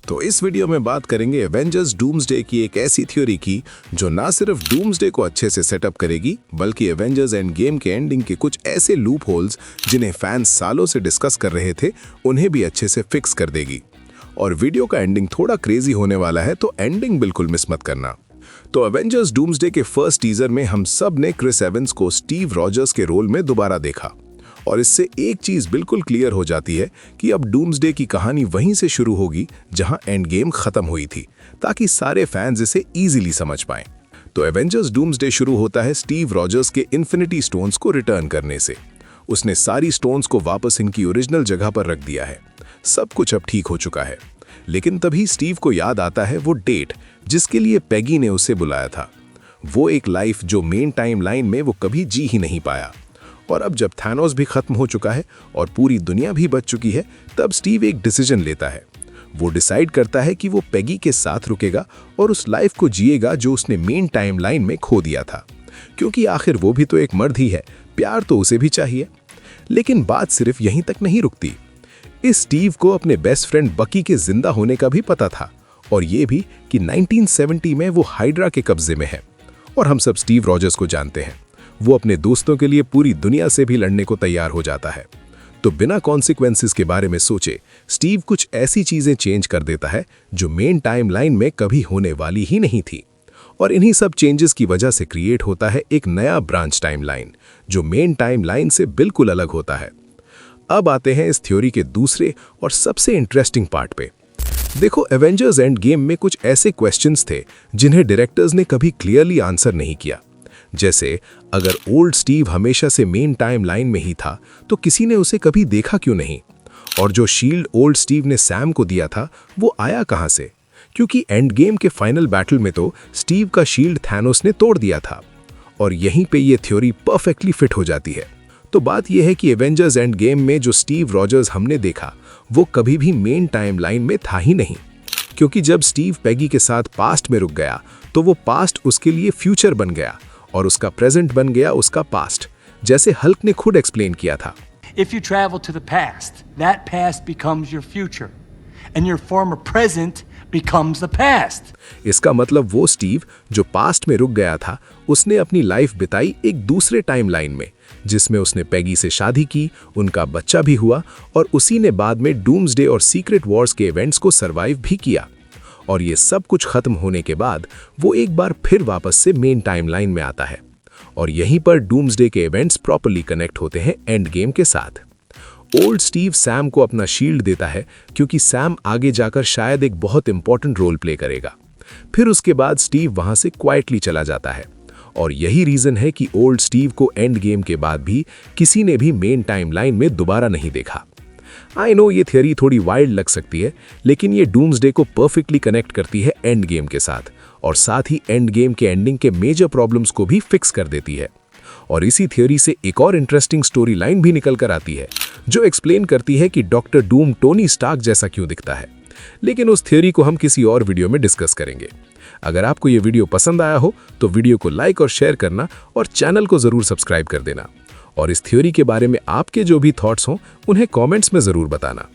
तो इस वीडियो में बात करेंगे एवेंजर्स डूम्सडे की एक ऐसी थ्योरी की जो ना सिर्फ डूम्सडे को अच्छे से सेटअप करेगी बल्कि एवेंजर्स एंड गेम के एंडिंग के कुछ ऐसे लूप होल्स जिन्हें फैंस सालों से डिस्कस कर रहे थे उन्हें भी अच्छे से फिक्स कर देगी। और वीडियो का एंडिंग थोड़ा क्रेजी होने वाला है, तो एंडिंग बिल्कुल मिस मत करना। तो एवेंजर्स डूम्सडे के फर्स्ट टीजर में हम सब ने क्रिस एवंस को स्टीव रॉजर्स के रोल में दोबारा देखा और इससे एक चीज बिल्कुल क्लियर हो जाती है कि अब डूम्सडे की कहानी वहीं से शुरू होगी जहां एंड गेम खत्म हुई थी, ताकि सारे फैंस इसे इजीली समझ पाएं। तो एवेंजर्स डूम्सडे शुरू होता है स्टीव रॉजर्स के इन्फिनिटी स्टोन्स को रिटर्न करने से। उसने सारी स्टोन्स को वापस इनकी ओरिजिनल जगह पर रख दिया है। सब कुछ अब ठीक हो चुका है, लेकिन तभी स्टीव को याद आता है वो डेट जिसके लिए पैगी ने उसे बुलाया था। वो एक लाइफ जो मेन टाइम लाइन में वो कभी जी ही नहीं पाया। और अब जब थैनोस भी खत्म हो चुका है और पूरी दुनिया भी बच चुकी है, तब स्टीव एक डिसीजन लेता है। वो डिसाइड करता है कि वो पैगी के साथ रुकेगा और उस लाइफ को जिएगा जो उसने मेन टाइम लाइन में खो दिया था, क्योंकि आखिर वो भी तो एक मर्द ही है, प्यार तो उसे भी चाहिए। लेकिन बात सिर्फ यहीं तक नहीं रुकती। इस स्टीव को अपने बेस्ट फ्रेंड बकी के जिंदा होने का भी पता था, और ये भी कि 1970 में वो हाइड्रा के कब्जे में है। और हम सब स्टीव रॉजर्स को जानते हैं, वो अपने दोस्तों के लिए पूरी दुनिया से भी लड़ने को तैयार हो जाता है। तो बिना कॉन्सिक्वेंसेस के बारे में सोचे स्टीव कुछ ऐसी चीजें चेंज कर देता है जो मेन टाइम लाइन में कभी होने वाली ही नहीं थी। और इन्हीं सब चेंजेस की वजह से क्रिएट होता है एक नया ब्रांच टाइम लाइन जो मेन टाइम लाइन से बिल्कुल अलग होता है। अब आते हैं इस थ्योरी के दूसरे और सबसे इंटरेस्टिंग पार्ट पे। देखो, एवेंजर्स एंड गेम में कुछ ऐसे क्वेश्चंस थे जिन्हें डायरेक्टर्स ने कभी क्लियरली आंसर नहीं किया। जैसे, अगर ओल्ड स्टीव हमेशा से मेन टाइम लाइन में ही था तो किसी ने उसे कभी देखा क्यों नहीं? और जो शील्ड ओल्ड स्टीव ने सैम को दिया था वो आया कहां से? क्योंकि एंड गेम के फाइनल बैटल में तो स्टीव का शील्ड थैनोस ने तोड़ दिया था। और यहीं पे ये थ्योरी परफेक्टली फिट हो जाती है। तो बात यह है कि एवेंजर्स एंड गेम में जो स्टीव रॉजर्स हमने देखा वो कभी भी मेन टाइम लाइन में था ही नहीं, क्योंकि जब स्टीव पैगी के साथ पास्ट में रुक गया तो वो पास्ट उसके लिए फ्यूचर बन गया और उसका प्रेजेंट बन गया उसका पास्ट, जैसे हल्क ने खुद एक्सप्लेन किया था। If you travel to the past, that past becomes your future, and your former present becomes the past. इसका मतलब वो स्टीव जो पास्ट में रुक गया था उसने अपनी लाइफ बिताई एक दूसरे टाइम लाइन में, जिसमें उसने पैगी से शादी की, उनका बच्चा भी हुआ और उसी ने बाद में डूम्सडे और सीक्रेट वॉर्स के इवेंट्स को सरवाइव भी किया। और ये सब कुछ खत्म होने के बाद वो एक बार फिर वापस से मेन टाइमलाइन में आता है और यहीं पर डूम्सडे के इवेंट्स प्रॉपर्ली कनेक्ट होते हैं एंड गेम के साथ। ओल्ड स्टीव सैम को अपना शील्ड देता है क्योंकि सैम आगे जाकर शायद एक बहुत इंपॉर्टेंट रोल प्ले करेगा। फिर उसके बाद स्टीव वहां से क्वाइटली चला जाता है और यही रीजन है कि ओल्ड स्टीव को एंड गेम के बाद भी किसी ने भी मेन टाइमलाइन में दोबारा नहीं देखा। आई नो ये थियरी थोड़ी वाइल्ड लग सकती है, लेकिन ये डूम्सडे को परफेक्टली कनेक्ट करती है एंड गेम के साथ और साथ ही एंड गेम के एंडिंग के मेजर प्रॉब्लम्स को भी फिक्स कर देती है। और इसी थियरी से एक और इंटरेस्टिंग स्टोरी लाइन भी निकल कर आती है जो एक्सप्लेन करती है कि डॉक्टर डूम टोनी स्टार्क जैसा क्यों दिखता है। लेकिन उस थियरी को हम किसी और वीडियो में डिस्कस करेंगे। अगर आपको ये वीडियो पसंद आया हो तो वीडियो को लाइक और शेयर करना और चैनल को जरूर सब्सक्राइब कर देना। और इस थ्योरी के बारे में आपके जो भी थॉट्स हों उन्हें कमेंट्स में जरूर बताना।